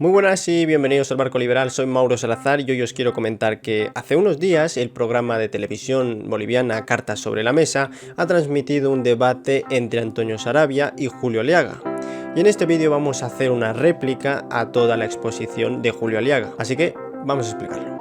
Muy buenas y bienvenidos al Barco Liberal, soy Mauro Salazar y hoy os quiero comentar que hace unos días el programa de televisión boliviana Cartas sobre la Mesa ha transmitido un debate entre Antonio Saravia y Julio Aliaga. Y en este vídeo vamos a hacer una réplica a toda la exposición de Julio Aliaga, así que vamos a explicarlo.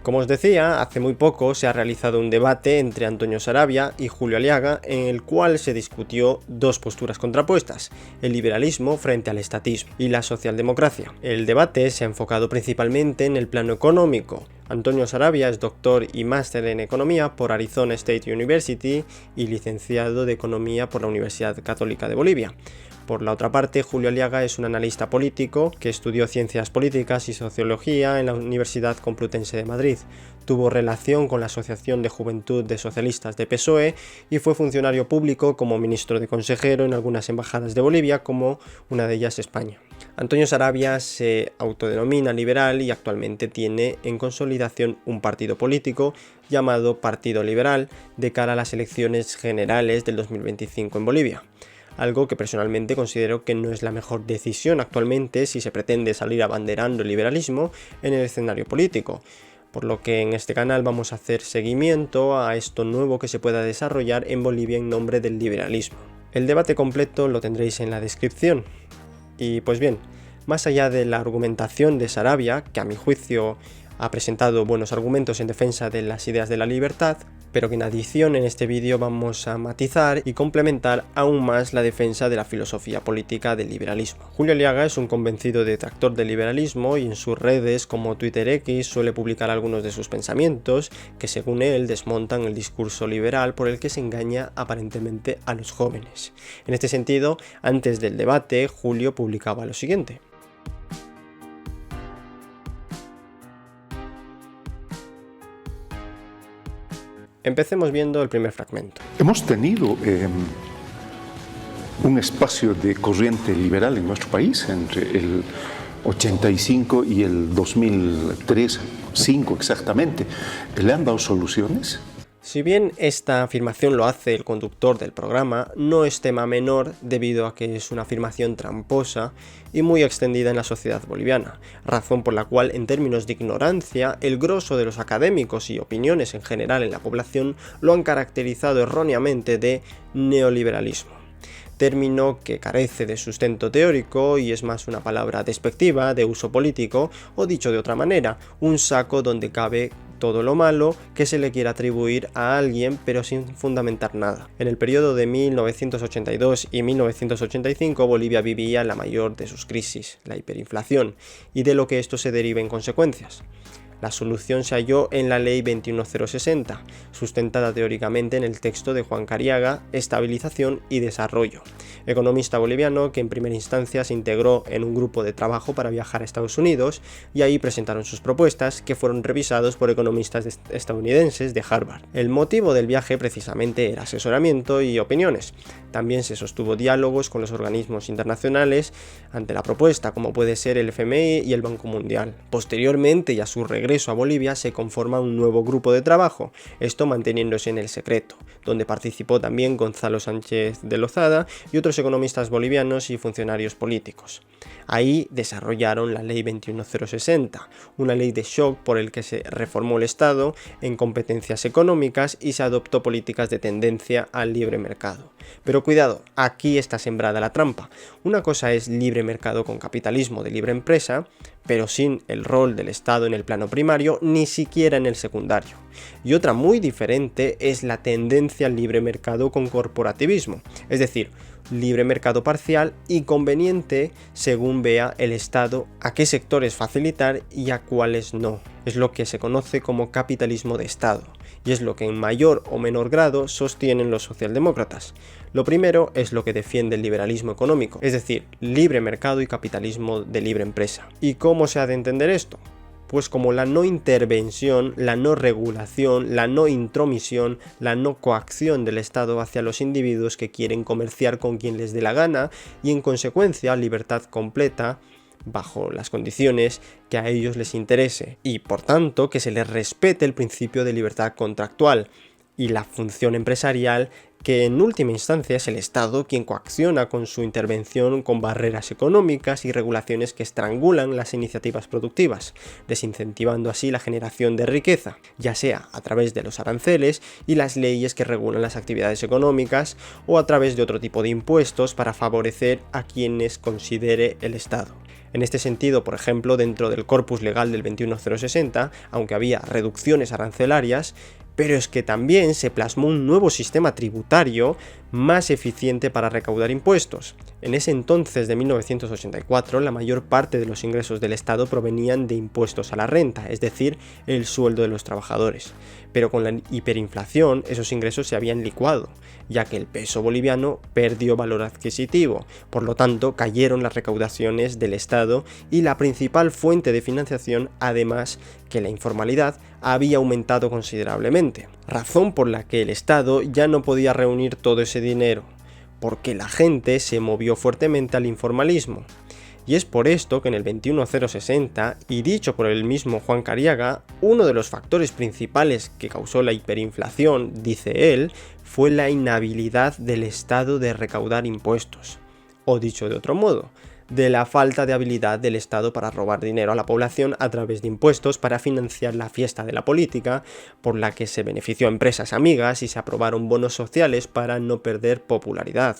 Como os decía, hace muy poco se ha realizado un debate entre Antonio Saravia y Julio Aliaga en el cual se discutió dos posturas contrapuestas, el liberalismo frente al estatismo y la socialdemocracia. El debate se ha enfocado principalmente en el plano económico. Antonio Saravia es doctor y máster en economía por Arizona State University y licenciado de economía por la Universidad Católica de Bolivia. Por la otra parte, Julio Aliaga es un analista político que estudió ciencias políticas y sociología en la Universidad Complutense de Madrid. Tuvo relación con la Asociación de Juventud de Socialistas de PSOE y fue funcionario público como ministro de consejero en algunas embajadas de Bolivia, como una de ellas España. Antonio Saravia se autodenomina liberal y actualmente tiene en consolidación un partido político llamado Partido Liberal de cara a las elecciones generales del 2025 en Bolivia. Algo que personalmente considero que no es la mejor decisión actualmente si se pretende salir abanderando el liberalismo en el escenario político, por lo que en este canal vamos a hacer seguimiento a esto nuevo que se pueda desarrollar en Bolivia en nombre del liberalismo. El debate completo lo tendréis en la descripción. Y pues bien, más allá de la argumentación de Saravia, que a mi juicio ha presentado buenos argumentos en defensa de las ideas de la libertad, pero que en adición en este vídeo vamos a matizar y complementar aún más la defensa de la filosofía política del liberalismo. Julio Aliaga es un convencido detractor del liberalismo y en sus redes como Twitter X suele publicar algunos de sus pensamientos que según él desmontan el discurso liberal por el que se engaña aparentemente a los jóvenes. En este sentido, antes del debate, Julio publicaba lo siguiente. Empecemos viendo el primer fragmento. Hemos tenido un espacio de corriente liberal en nuestro país entre el 85 y el 2003, 2005 exactamente. ¿Le han dado soluciones? Si bien esta afirmación lo hace el conductor del programa, no es tema menor debido a que es una afirmación tramposa y muy extendida en la sociedad boliviana, razón por la cual en términos de ignorancia el grosso de los académicos y opiniones en general en la población lo han caracterizado erróneamente de neoliberalismo, término que carece de sustento teórico y es más una palabra despectiva de uso político o dicho de otra manera, un saco donde cabe todo lo malo que se le quiere atribuir a alguien pero sin fundamentar nada. En el periodo de 1982 y 1985 Bolivia vivía la mayor de sus crisis, la hiperinflación, y de lo que esto se deriva en consecuencias. La solución se halló en la Ley 21060, sustentada teóricamente en el texto de Juan Cariaga, Estabilización y Desarrollo, economista boliviano que en primera instancia se integró en un grupo de trabajo para viajar a Estados Unidos y ahí presentaron sus propuestas que fueron revisados por economistas estadounidenses de Harvard. El motivo del viaje precisamente era asesoramiento y opiniones. También se sostuvo diálogos con los organismos internacionales ante la propuesta, como puede ser el FMI y el Banco Mundial. Posteriormente y a su regreso a Bolivia se conforma un nuevo grupo de trabajo, esto manteniéndose en el secreto, donde participó también Gonzalo Sánchez de Lozada y otros economistas bolivianos y funcionarios políticos. Ahí desarrollaron la Ley 21060, una ley de shock por el que se reformó el Estado en competencias económicas y se adoptó políticas de tendencia al libre mercado. Pero cuidado, aquí está sembrada la trampa. Una cosa es libre mercado con capitalismo de libre empresa, pero sin el rol del Estado en el plano primario, ni siquiera en el secundario. Y otra muy diferente es la tendencia al libre mercado con corporativismo, es decir, libre mercado parcial y conveniente según vea el Estado a qué sectores facilitar y a cuáles no. Es lo que se conoce como capitalismo de Estado, y es lo que en mayor o menor grado sostienen los socialdemócratas. Lo primero es lo que defiende el liberalismo económico, es decir, libre mercado y capitalismo de libre empresa. ¿Y cómo se ha de entender esto? Pues como la no intervención, la no regulación, la no intromisión, la no coacción del Estado hacia los individuos que quieren comerciar con quien les dé la gana y en consecuencia libertad completa bajo las condiciones que a ellos les interese y por tanto que se les respete el principio de libertad contractual. y la función empresarial, que en última instancia es el Estado quien coacciona con su intervención con barreras económicas y regulaciones que estrangulan las iniciativas productivas, desincentivando así la generación de riqueza, ya sea a través de los aranceles y las leyes que regulan las actividades económicas o a través de otro tipo de impuestos para favorecer a quienes considere el Estado. En este sentido, por ejemplo, dentro del corpus legal del 21060, aunque había reducciones arancelarias, pero es que también se plasmó un nuevo sistema tributario más eficiente para recaudar impuestos. En ese entonces de 1984, la mayor parte de los ingresos del Estado provenían de impuestos a la renta, es decir, el sueldo de los trabajadores. Pero con la hiperinflación, esos ingresos se habían licuado, ya que el peso boliviano perdió valor adquisitivo, por lo tanto cayeron las recaudaciones del Estado y la principal fuente de financiación, además que la informalidad, había aumentado considerablemente, razón por la que el Estado ya no podía reunir todo ese dinero, porque la gente se movió fuertemente al informalismo. Y es por esto que en el 21060, y dicho por el mismo Juan Cariaga, uno de los factores principales que causó la hiperinflación, dice él, fue la inhabilidad del Estado de recaudar impuestos. O dicho de otro modo, de la falta de habilidad del Estado para robar dinero a la población a través de impuestos para financiar la fiesta de la política, por la que se benefició a empresas amigas y se aprobaron bonos sociales para no perder popularidad.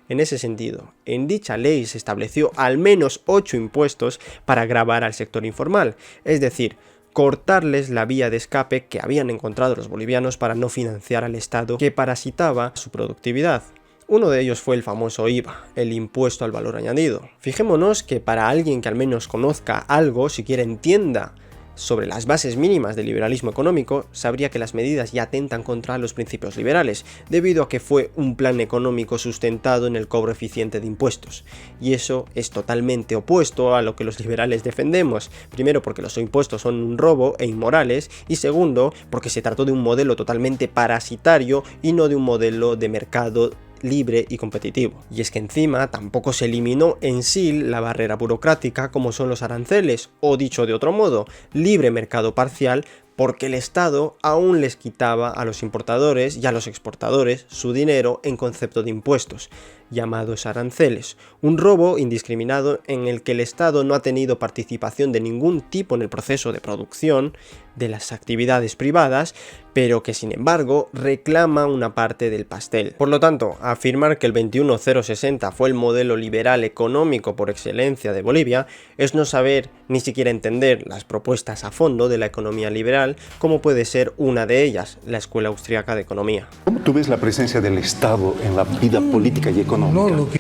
En ese sentido, en dicha ley se estableció al menos 8 impuestos para gravar al sector informal, es decir, cortarles la vía de escape que habían encontrado los bolivianos para no financiar al Estado que parasitaba su productividad. Uno de ellos fue el famoso IVA, el impuesto al valor añadido. Fijémonos que para alguien que al menos conozca algo, siquiera entienda sobre las bases mínimas del liberalismo económico, sabría que las medidas ya atentan contra los principios liberales, debido a que fue un plan económico sustentado en el cobro eficiente de impuestos. Y eso es totalmente opuesto a lo que los liberales defendemos, primero porque los impuestos son un robo e inmorales, y segundo porque se trató de un modelo totalmente parasitario y no de un modelo de mercado libre y competitivo. Y es que encima tampoco se eliminó en sí la barrera burocrática como son los aranceles, o dicho de otro modo, libre mercado parcial, porque el Estado aún les quitaba a los importadores y a los exportadores su dinero en concepto de impuestos, llamados aranceles, un robo indiscriminado en el que el Estado no ha tenido participación de ningún tipo en el proceso de producción de las actividades privadas, pero que sin embargo reclama una parte del pastel. Por lo tanto, afirmar que el 21060 fue el modelo liberal económico por excelencia de Bolivia es no saber ni siquiera entender las propuestas a fondo de la economía liberal, como puede ser una de ellas, la Escuela Austriaca de Economía. ¿Cómo tú ves la presencia del Estado en la vida política y económica?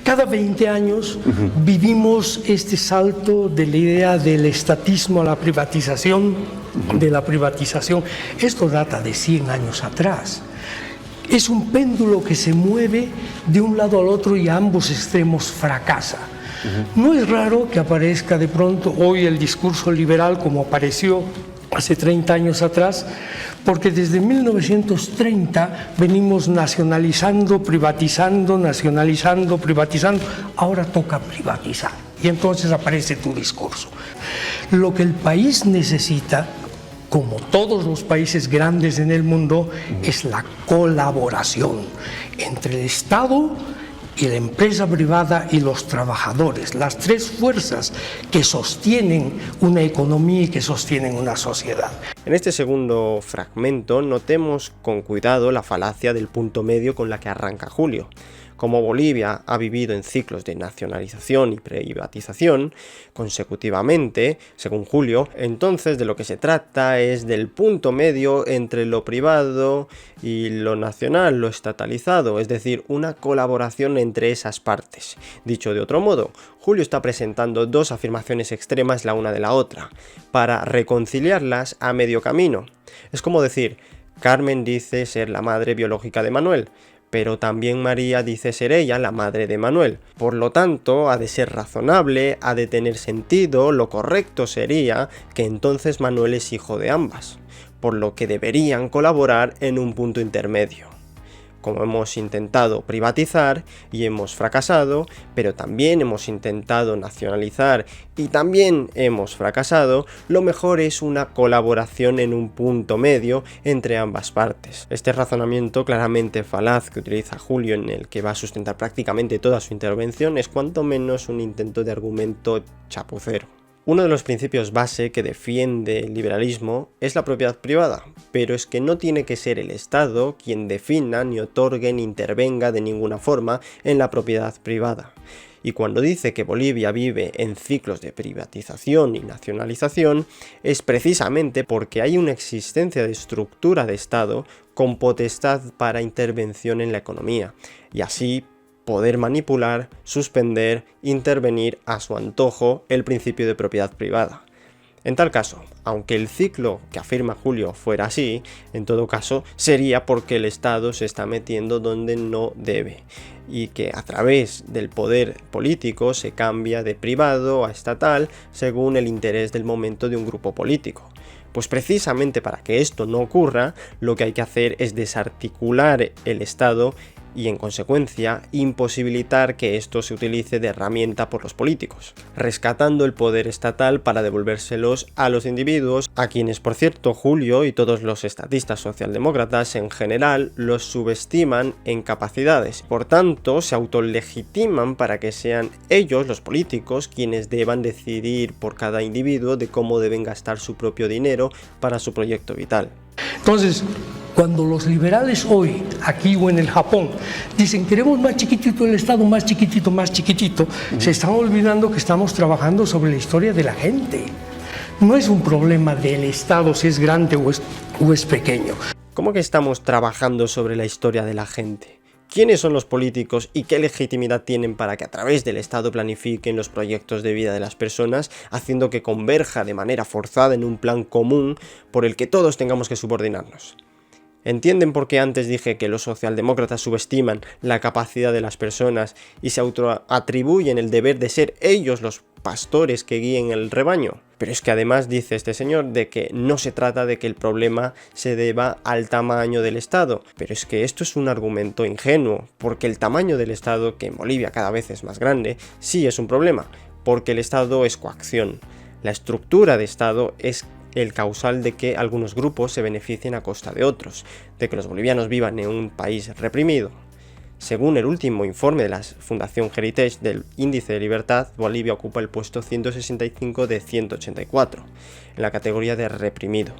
Cada 20 años vivimos este salto de la idea del estatismo a la privatización, de la privatización. Esto data de 100 años atrás. Es un péndulo que se mueve de un lado al otro y a ambos extremos fracasa. No es raro que aparezca de pronto hoy el discurso liberal como apareció hace 30 años atrás, porque desde 1930 venimos nacionalizando, privatizando, nacionalizando, privatizando, ahora toca privatizar. Y entonces aparece tu discurso. Lo que el país necesita, como todos los países grandes en el mundo, es la colaboración entre el Estado y la empresa privada y los trabajadores, las tres fuerzas que sostienen una economía y que sostienen una sociedad. En este segundo fragmento notemos con cuidado la falacia del punto medio con la que arranca Julio. Como Bolivia ha vivido en ciclos de nacionalización y privatización consecutivamente, según Julio, entonces de lo que se trata es del punto medio entre lo privado y lo nacional, lo estatalizado, es decir, una colaboración entre esas partes. Dicho de otro modo, Julio está presentando dos afirmaciones extremas la una de la otra, para reconciliarlas a medio camino. Es como decir, Carmen dice ser la madre biológica de Manuel, pero también María dice ser ella la madre de Manuel. Por lo tanto, ha de ser razonable, ha de tener sentido, lo correcto sería que entonces Manuel es hijo de ambas, por lo que deberían colaborar en un punto intermedio. Como hemos intentado privatizar y hemos fracasado, pero también hemos intentado nacionalizar y también hemos fracasado, lo mejor es una colaboración en un punto medio entre ambas partes. Este razonamiento claramente falaz que utiliza Julio, en el que va a sustentar prácticamente toda su intervención, es cuanto menos un intento de argumento chapucero. Uno de los principios base que defiende el liberalismo es la propiedad privada, pero es que no tiene que ser el Estado quien defina, ni otorgue, ni intervenga de ninguna forma en la propiedad privada. Y cuando dice que Bolivia vive en ciclos de privatización y nacionalización, es precisamente porque hay una existencia de estructura de Estado con potestad para intervención en la economía, y así poder manipular, suspender, intervenir a su antojo el principio de propiedad privada. En tal caso, aunque el ciclo que afirma Julio fuera así, en todo caso sería porque el Estado se está metiendo donde no debe, y que a través del poder político se cambia de privado a estatal según el interés del momento de un grupo político. Pues precisamente para que esto no ocurra, lo que hay que hacer es desarticular el Estado y, en consecuencia, imposibilitar que esto se utilice de herramienta por los políticos, rescatando el poder estatal para devolvérselos a los individuos, a quienes, por cierto, Julio y todos los estatistas socialdemócratas en general los subestiman en capacidades. Por tanto, se autolegitiman para que sean ellos, los políticos, quienes deban decidir por cada individuo de cómo deben gastar su propio dinero para su proyecto vital. Entonces, cuando los liberales hoy, aquí o en el Japón, dicen queremos más chiquitito el Estado, más chiquitito, se están olvidando que estamos trabajando sobre la historia de la gente. No es un problema del Estado si es grande o es pequeño. ¿Cómo que estamos trabajando sobre la historia de la gente? ¿Quiénes son los políticos y qué legitimidad tienen para que a través del Estado planifiquen los proyectos de vida de las personas, haciendo que converja de manera forzada en un plan común por el que todos tengamos que subordinarnos? ¿Entienden por qué antes dije que los socialdemócratas subestiman la capacidad de las personas y se autoatribuyen el deber de ser ellos los pastores que guíen el rebaño? Pero es que además dice este señor de que no se trata de que el problema se deba al tamaño del Estado. Pero es que esto es un argumento ingenuo, porque el tamaño del Estado, que en Bolivia cada vez es más grande, sí es un problema, porque el Estado es coacción. La estructura de Estado es el causal de que algunos grupos se beneficien a costa de otros, de que los bolivianos vivan en un país reprimido. Según el último informe de la Fundación Heritage del Índice de Libertad, Bolivia ocupa el puesto 165 de 184, en la categoría de reprimido.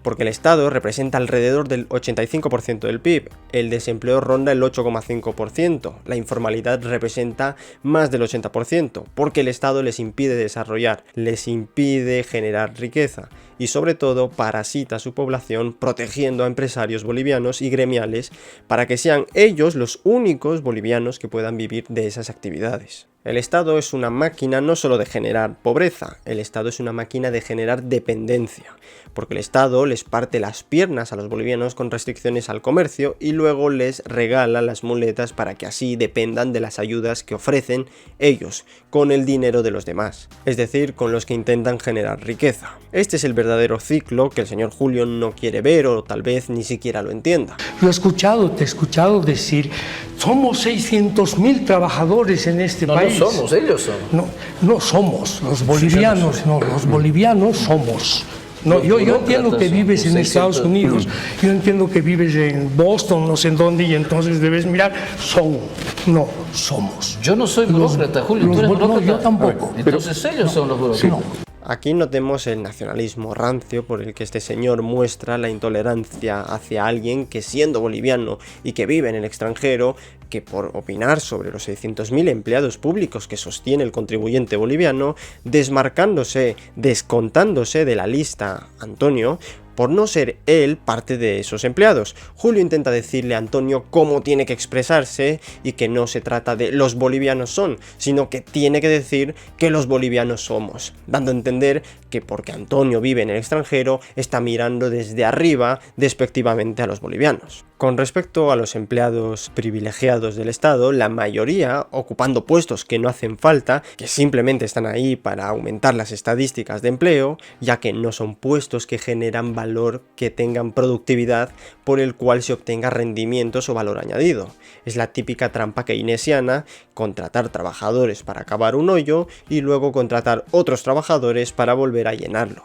Porque el Estado representa alrededor del 85% del PIB, el desempleo ronda el 8,5%, la informalidad representa más del 80%, porque el Estado les impide desarrollar, les impide generar riqueza y sobre todo parasita a su población protegiendo a empresarios bolivianos y gremiales para que sean ellos los únicos bolivianos que puedan vivir de esas actividades. El Estado es una máquina no solo de generar pobreza, el Estado es una máquina de generar dependencia, porque el Estado les parte las piernas a los bolivianos con restricciones al comercio y luego les regala las muletas para que así dependan de las ayudas que ofrecen ellos, con el dinero de los demás, es decir, con los que intentan generar riqueza. Este es el verdadero ciclo que el señor Julio no quiere ver o tal vez ni siquiera lo entienda. Te he escuchado decir, somos 600.000 trabajadores en este país. No somos, ellos son. No somos, los bolivianos, los bolivianos somos. No, yo entiendo que vives en Estados Unidos, yo entiendo que vives en Boston, no sé en dónde, y entonces debes mirar, somos. Yo no soy burócrata, Julio, tú eres burócrata. No, yo tampoco. Entonces ellos son los burócratas. No. Aquí notemos el nacionalismo rancio por el que este señor muestra la intolerancia hacia alguien que, siendo boliviano y que vive en el extranjero, que por opinar sobre los 600.000 empleados públicos que sostiene el contribuyente boliviano, descontándose de la lista Antonio, por no ser él parte de esos empleados. Julio intenta decirle a Antonio cómo tiene que expresarse y que no se trata de los bolivianos son, sino que tiene que decir que los bolivianos somos, dando a entender que porque Antonio vive en el extranjero está mirando desde arriba despectivamente a los bolivianos. Con respecto a los empleados privilegiados del Estado, la mayoría ocupando puestos que no hacen falta, que simplemente están ahí para aumentar las estadísticas de empleo, ya que no son puestos que generan valor valor que tengan productividad por el cual se obtenga rendimientos o valor añadido. Es la típica trampa keynesiana: contratar trabajadores para cavar un hoyo y luego contratar otros trabajadores para volver a llenarlo.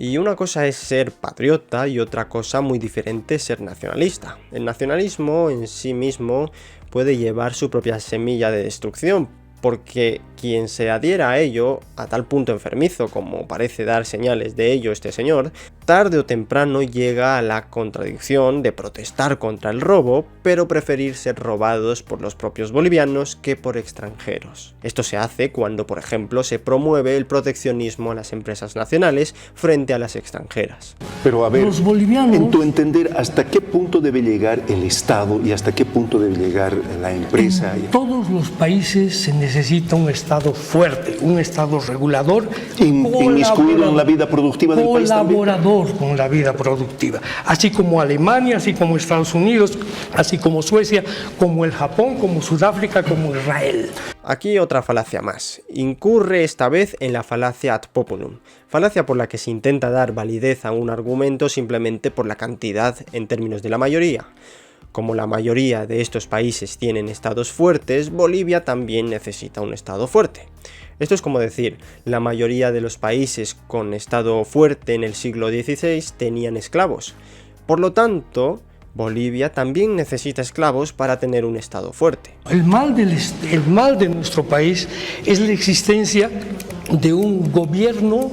Y una cosa es ser patriota y otra cosa muy diferente es ser nacionalista. El nacionalismo en sí mismo puede llevar su propia semilla de destrucción, porque quien se adhiera a ello, a tal punto enfermizo como parece dar señales de ello este señor, tarde o temprano llega a la contradicción de protestar contra el robo, pero preferir ser robados por los propios bolivianos que por extranjeros. Esto se hace cuando, por ejemplo, se promueve el proteccionismo a las empresas nacionales frente a las extranjeras. Pero a ver, los bolivianos, en tu entender, ¿hasta qué punto debe llegar el Estado y hasta qué punto debe llegar la empresa? En todos los países se necesita un Estado fuerte, un Estado regulador, inmiscuido en la vida productiva del país también. Colaborador con la vida productiva, así como Alemania, así como Estados Unidos, así como Suecia, como el Japón, como Sudáfrica, como Israel. Aquí otra falacia más. Incurre esta vez en la falacia ad populum, falacia por la que se intenta dar validez a un argumento simplemente por la cantidad en términos de la mayoría. Como la mayoría de estos países tienen estados fuertes, Bolivia también necesita un estado fuerte. Esto es como decir, la mayoría de los países con estado fuerte en el siglo XVI tenían esclavos. Por lo tanto, Bolivia también necesita esclavos para tener un estado fuerte. El mal de nuestro país es la existencia de un gobierno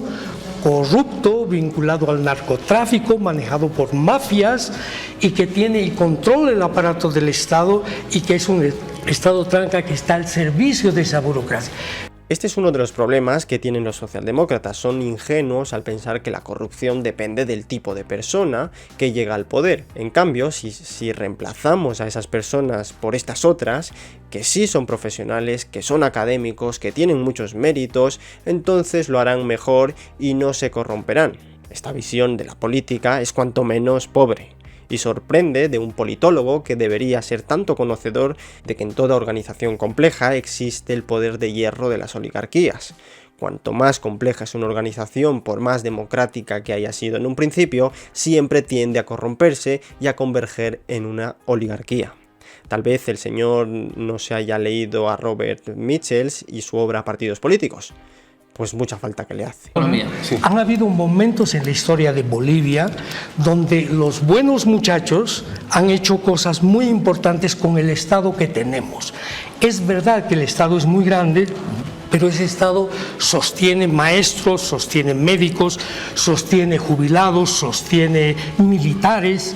corrupto, vinculado al narcotráfico, manejado por mafias y que tiene y controla el aparato del Estado y que es un Estado tranca que está al servicio de esa burocracia. Este es uno de los problemas que tienen los socialdemócratas. Son ingenuos al pensar que la corrupción depende del tipo de persona que llega al poder. En cambio, si reemplazamos a esas personas por estas otras, que sí son profesionales, que son académicos, que tienen muchos méritos, entonces lo harán mejor y no se corromperán. Esta visión de la política es cuanto menos pobre. Y sorprende de un politólogo que debería ser tanto conocedor de que en toda organización compleja existe el poder de hierro de las oligarquías. Cuanto más compleja es una organización, por más democrática que haya sido en un principio, siempre tiende a corromperse y a converger en una oligarquía. Tal vez el señor no se haya leído a Robert Michels y su obra Partidos Políticos. Pues mucha falta que le hace. Sí. Han habido momentos en la historia de Bolivia donde los buenos muchachos han hecho cosas muy importantes con el Estado que tenemos. Es verdad que el Estado es muy grande, pero ese Estado sostiene maestros, sostiene médicos, sostiene jubilados, sostiene militares,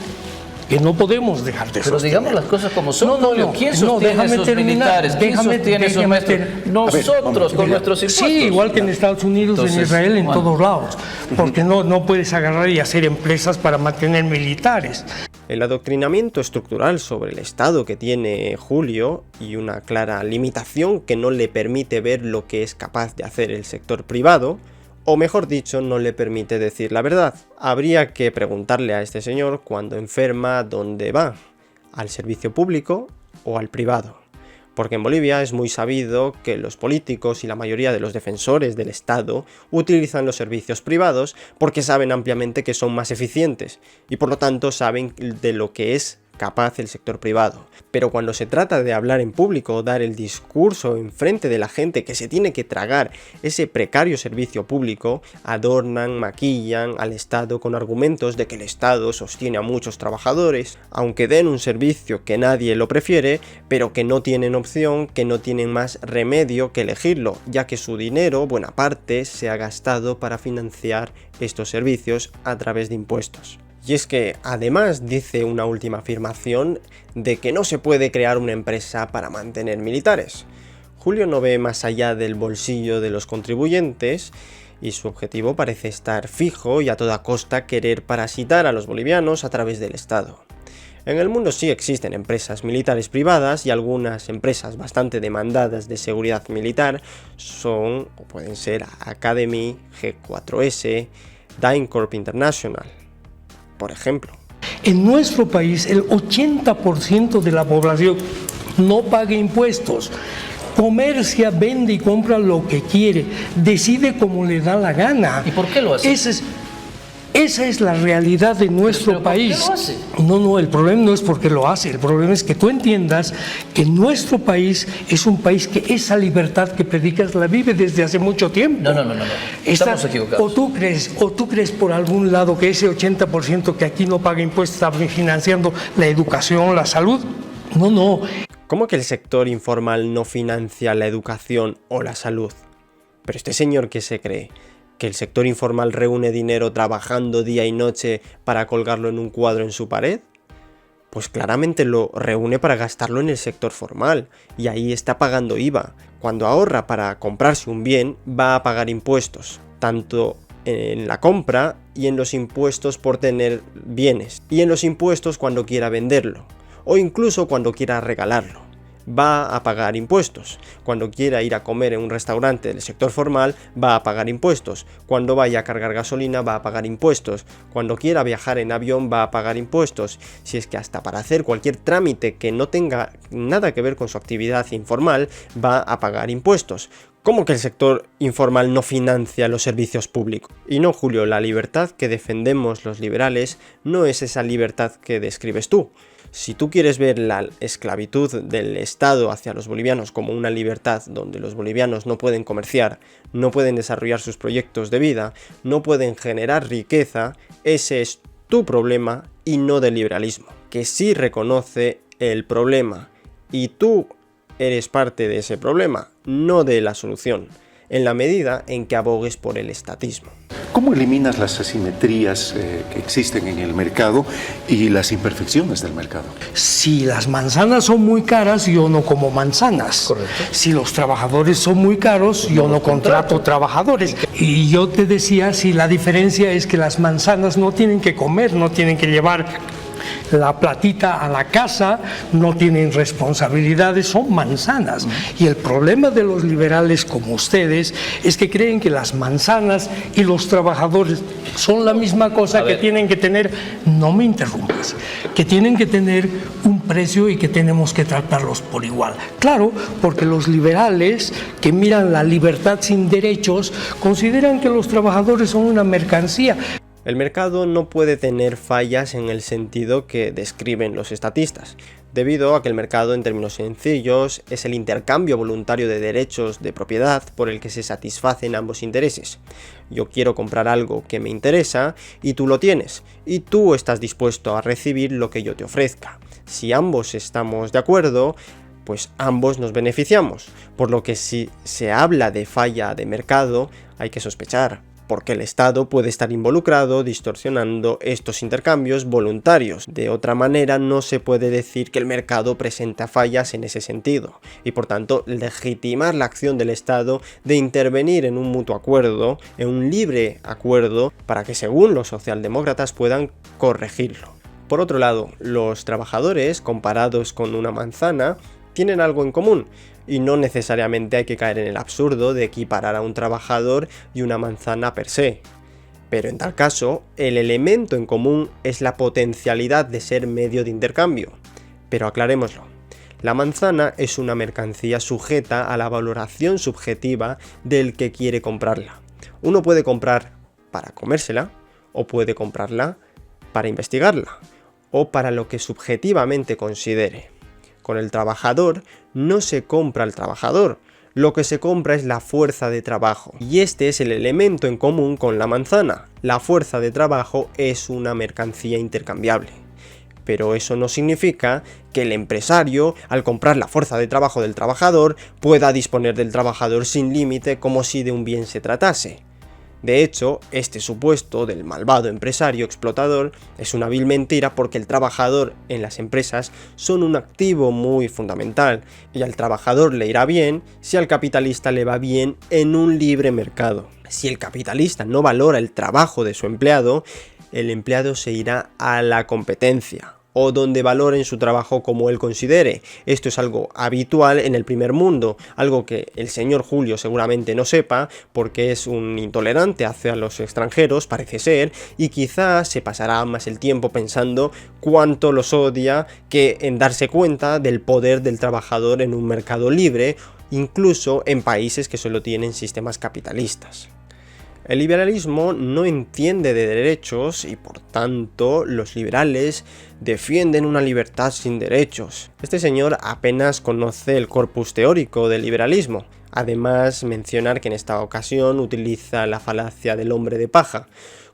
que no podemos dejar de sostener. Pero digamos las cosas como son. ¿Quién sostiene esos militares? ¿Quién sostiene esos maestros? Nosotros, con nuestros impuestos. Sí, igual que en Estados Unidos, en Israel, en todos lados. Porque no puedes agarrar y hacer empresas para mantener militares. El adoctrinamiento estructural sobre el Estado que tiene Julio y una clara limitación que no le permite ver lo que es capaz de hacer el sector privado, o mejor dicho, no le permite decir la verdad. Habría que preguntarle a este señor cuando enferma dónde va, al servicio público o al privado. Porque en Bolivia es muy sabido que los políticos y la mayoría de los defensores del Estado utilizan los servicios privados porque saben ampliamente que son más eficientes y por lo tanto saben de lo que es capaz el sector privado. Pero cuando se trata de hablar en público, dar el discurso en frente de la gente que se tiene que tragar ese precario servicio público, adornan, maquillan al Estado con argumentos de que el Estado sostiene a muchos trabajadores, aunque den un servicio que nadie lo prefiere, pero que no tienen opción, que no tienen más remedio que elegirlo, ya que su dinero, buena parte, se ha gastado para financiar estos servicios a través de impuestos. Y es que, además, dice una última afirmación de que no se puede crear una empresa para mantener militares. Julio no ve más allá del bolsillo de los contribuyentes y su objetivo parece estar fijo y a toda costa querer parasitar a los bolivianos a través del Estado. En el mundo sí existen empresas militares privadas y algunas empresas bastante demandadas de seguridad militar son o pueden ser Academy, G4S, DynCorp International, por ejemplo. En nuestro país el 80% de la población no paga impuestos, comercia, vende y compra lo que quiere, decide como le da la gana. ¿Y por qué lo hace? Ese Esa es la realidad de nuestro país. ¿Por qué lo hace? No, el problema no es porque lo hace, el problema es que tú entiendas que nuestro país es un país que esa libertad que predicas la vive desde hace mucho tiempo. No. Estamos equivocados. O tú crees por algún lado que ese 80% que aquí no paga impuestos está financiando la educación, la salud. No. ¿Cómo que el sector informal no financia la educación o la salud? Pero este señor, ¿qué se cree? ¿Que el sector informal reúne dinero trabajando día y noche para colgarlo en un cuadro en su pared? Pues claramente lo reúne para gastarlo en el sector formal, y ahí está pagando IVA. Cuando ahorra para comprarse un bien, va a pagar impuestos, tanto en la compra y en los impuestos por tener bienes, y en los impuestos cuando quiera venderlo, o incluso cuando quiera regalarlo. Va a pagar impuestos. Cuando quiera ir a comer en un restaurante del sector formal, va a pagar impuestos. Cuando vaya a cargar gasolina, va a pagar impuestos. Cuando quiera viajar en avión, va a pagar impuestos. Si es que hasta para hacer cualquier trámite que no tenga nada que ver con su actividad informal, va a pagar impuestos. ¿Cómo que el sector informal no financia los servicios públicos? Y no, Julio, la libertad que defendemos los liberales no es esa libertad que describes tú. Si tú quieres ver la esclavitud del Estado hacia los bolivianos como una libertad donde los bolivianos no pueden comerciar, no pueden desarrollar sus proyectos de vida, no pueden generar riqueza, ese es tu problema y no del liberalismo, que sí reconoce el problema y tú eres parte de ese problema, no de la solución, en la medida en que abogues por el estatismo. ¿Cómo eliminas las asimetrías que existen en el mercado y las imperfecciones del mercado? Si las manzanas son muy caras, yo no como manzanas. Correcto. Si los trabajadores son muy caros, yo no contrato trabajadores. Y yo te decía, si la diferencia es que las manzanas no tienen que comer, no tienen que llevar la platita a la casa, no tienen responsabilidades, son manzanas. Y el problema de los liberales como ustedes es que creen que las manzanas y los trabajadores son la misma cosa, que tienen que tener, no me interrumpas, que tienen que tener un precio y que tenemos que tratarlos por igual. Claro, porque los liberales que miran la libertad sin derechos consideran que los trabajadores son una mercancía. El mercado no puede tener fallas en el sentido que describen los estatistas, debido a que el mercado, en términos sencillos, es el intercambio voluntario de derechos de propiedad por el que se satisfacen ambos intereses. Yo quiero comprar algo que me interesa y tú lo tienes, y tú estás dispuesto a recibir lo que yo te ofrezca. Si ambos estamos de acuerdo, pues ambos nos beneficiamos, por lo que si se habla de falla de mercado, hay que sospechar, porque el Estado puede estar involucrado distorsionando estos intercambios voluntarios. De otra manera, no se puede decir que el mercado presenta fallas en ese sentido, y por tanto legitimar la acción del Estado de intervenir en un mutuo acuerdo, en un libre acuerdo, para que según los socialdemócratas puedan corregirlo. Por otro lado, los trabajadores, comparados con una manzana, tienen algo en común, y no necesariamente hay que caer en el absurdo de equiparar a un trabajador y una manzana per se. Pero en tal caso, el elemento en común es la potencialidad de ser medio de intercambio. Pero aclarémoslo, la manzana es una mercancía sujeta a la valoración subjetiva del que quiere comprarla. Uno puede comprar para comérsela, o puede comprarla para investigarla, o para lo que subjetivamente considere. Con el trabajador no se compra al trabajador, lo que se compra es la fuerza de trabajo. Y este es el elemento en común con la manzana. La fuerza de trabajo es una mercancía intercambiable. Pero eso no significa que el empresario, al comprar la fuerza de trabajo del trabajador, pueda disponer del trabajador sin límite como si de un bien se tratase. De hecho, este supuesto del malvado empresario explotador es una vil mentira, porque el trabajador en las empresas son un activo muy fundamental, y al trabajador le irá bien si al capitalista le va bien en un libre mercado. Si el capitalista no valora el trabajo de su empleado, el empleado se irá a la competencia, o donde valoren su trabajo como él considere. Esto es algo habitual en el primer mundo, algo que el señor Julio seguramente no sepa, porque es un intolerante hacia los extranjeros, parece ser, y quizás se pasará más el tiempo pensando cuánto los odia que en darse cuenta del poder del trabajador en un mercado libre, incluso en países que solo tienen sistemas capitalistas. El liberalismo no entiende de derechos y por tanto los liberales defienden una libertad sin derechos. Este señor apenas conoce el corpus teórico del liberalismo. Además, mencionar que en esta ocasión utiliza la falacia del hombre de paja.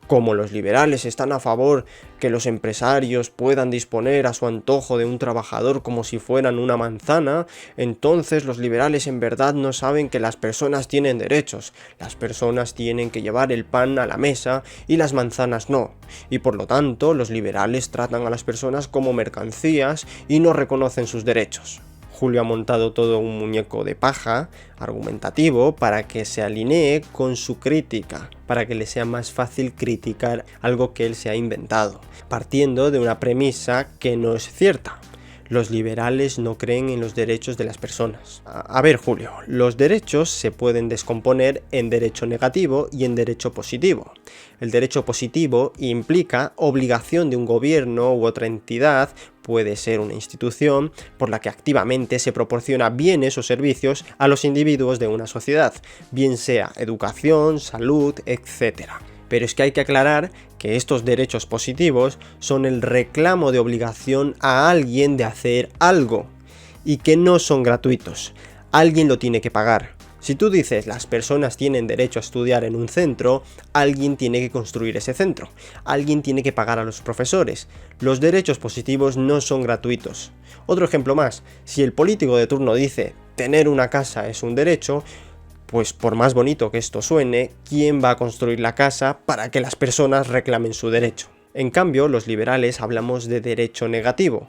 Como los liberales están a favor que los empresarios puedan disponer a su antojo de un trabajador como si fueran una manzana, entonces los liberales en verdad no saben que las personas tienen derechos. Las personas tienen que llevar el pan a la mesa y las manzanas no. Y por lo tanto, los liberales tratan a las personas como mercancías y no reconocen sus derechos. Julio ha montado todo un muñeco de paja argumentativo para que se alinee con su crítica, para que le sea más fácil criticar algo que él se ha inventado, partiendo de una premisa que no es cierta. Los liberales no creen en los derechos de las personas. A ver, Julio, los derechos se pueden descomponer en derecho negativo y en derecho positivo. El derecho positivo implica obligación de un gobierno u otra entidad, puede ser una institución, por la que activamente se proporciona bienes o servicios a los individuos de una sociedad, bien sea educación, salud, etc. Pero es que hay que aclarar que estos derechos positivos son el reclamo de obligación a alguien de hacer algo y que no son gratuitos. Alguien lo tiene que pagar. Si tú dices las personas tienen derecho a estudiar en un centro, alguien tiene que construir ese centro. Alguien tiene que pagar a los profesores. Los derechos positivos no son gratuitos. Otro ejemplo más, si el político de turno dice tener una casa es un derecho, pues por más bonito que esto suene, ¿quién va a construir la casa para que las personas reclamen su derecho? En cambio, los liberales hablamos de derecho negativo,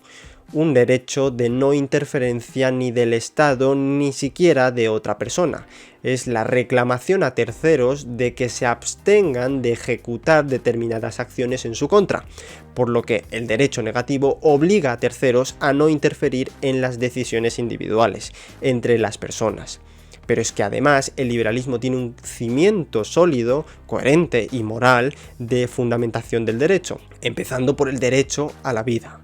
un derecho de no interferencia ni del Estado ni siquiera de otra persona. Es la reclamación a terceros de que se abstengan de ejecutar determinadas acciones en su contra, por lo que el derecho negativo obliga a terceros a no interferir en las decisiones individuales entre las personas. Pero es que además el liberalismo tiene un cimiento sólido, coherente y moral de fundamentación del derecho, empezando por el derecho a la vida.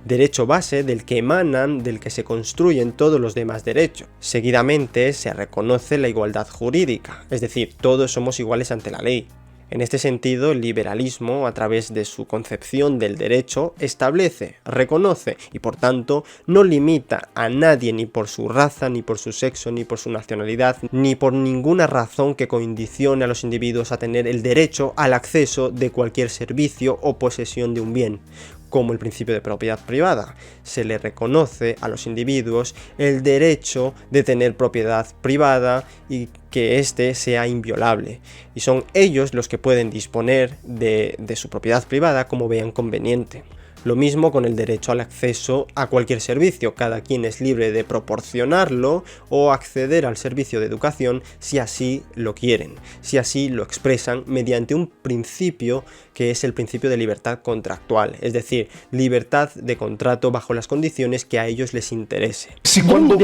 Derecho base del que emanan, del que se construyen todos los demás derechos. Seguidamente se reconoce la igualdad jurídica, es decir, todos somos iguales ante la ley. En este sentido, el liberalismo, a través de su concepción del derecho, establece, reconoce y por tanto no limita a nadie ni por su raza, ni por su sexo, ni por su nacionalidad, ni por ninguna razón que condicione a los individuos a tener el derecho al acceso de cualquier servicio o posesión de un bien. Como el principio de propiedad privada, se le reconoce a los individuos el derecho de tener propiedad privada y que éste sea inviolable, y son ellos los que pueden disponer de su propiedad privada como vean conveniente. Lo mismo con el derecho al acceso a cualquier servicio, cada quien es libre de proporcionarlo o acceder al servicio de educación si así lo quieren, si así lo expresan mediante un principio que es el principio de libertad contractual, es decir, libertad de contrato bajo las condiciones que a ellos les interese. Si cuando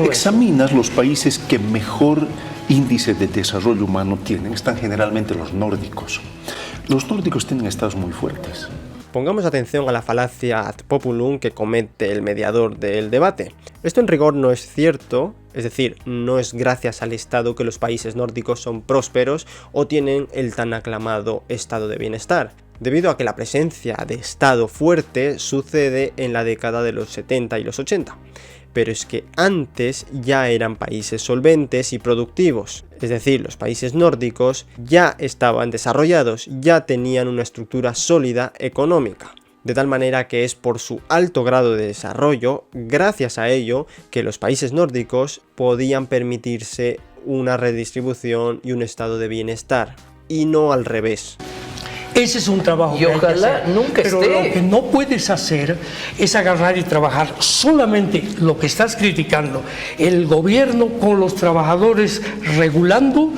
examinas los países que mejor índice de desarrollo humano tienen, están generalmente los nórdicos. Los nórdicos tienen estados muy fuertes. Pongamos atención a la falacia ad populum que comete el mediador del debate. Esto en rigor no es cierto, es decir, no es gracias al Estado que los países nórdicos son prósperos o tienen el tan aclamado estado de bienestar, debido a que la presencia de Estado fuerte sucede en la década de los 70 y los 80. Pero es que antes ya eran países solventes y productivos, es decir, los países nórdicos ya estaban desarrollados, ya tenían una estructura sólida económica, de tal manera que es por su alto grado de desarrollo, gracias a ello, que los países nórdicos podían permitirse una redistribución y un estado de bienestar, y no al revés. Ese es un trabajo que ojalá hay que hacer. nunca Pero esté. lo que no puedes hacer es agarrar y trabajar solamente lo que estás criticando, el gobierno con los trabajadores regulando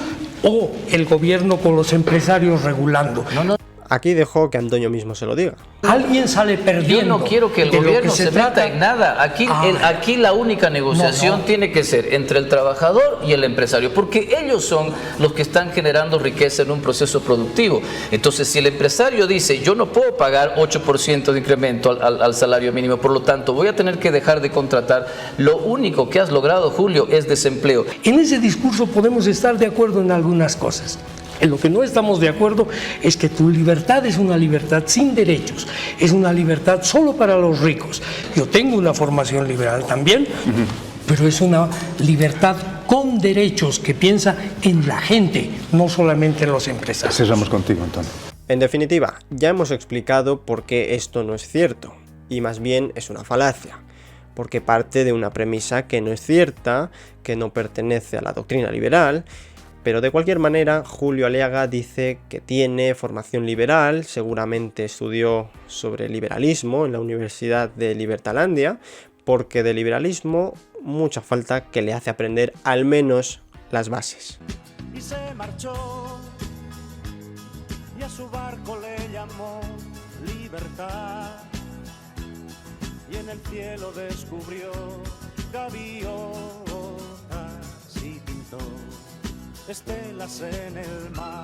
o el gobierno con los empresarios regulando. No. Aquí dejo que Antonio mismo se lo diga. Alguien sale perdiendo. Yo no quiero que el gobierno se meta en nada. Aquí la única negociación tiene que ser entre el trabajador y el empresario, porque ellos son los que están generando riqueza en un proceso productivo. Entonces, si el empresario dice, yo no puedo pagar 8% de incremento al salario mínimo, por lo tanto, voy a tener que dejar de contratar, lo único que has logrado, Julio, es desempleo. En ese discurso podemos estar de acuerdo en algunas cosas. En lo que no estamos de acuerdo es que tu libertad es una libertad sin derechos, es una libertad solo para los ricos. Yo tengo una formación liberal también, pero es una libertad con derechos que piensa en la gente, no solamente en los empresarios. Cerramos contigo, Antonio. En definitiva, ya hemos explicado por qué esto no es cierto, y más bien es una falacia, porque parte de una premisa que no es cierta, que no pertenece a la doctrina liberal. Pero de cualquier manera, Julio Aliaga dice que tiene formación liberal, seguramente estudió sobre liberalismo en la Universidad de Libertalandia, porque de liberalismo mucha falta que le hace aprender al menos las bases. Y se marchó, y a su barco le llamó Libertad, y en el cielo descubrió gaviotas y pintó estelas en el mar.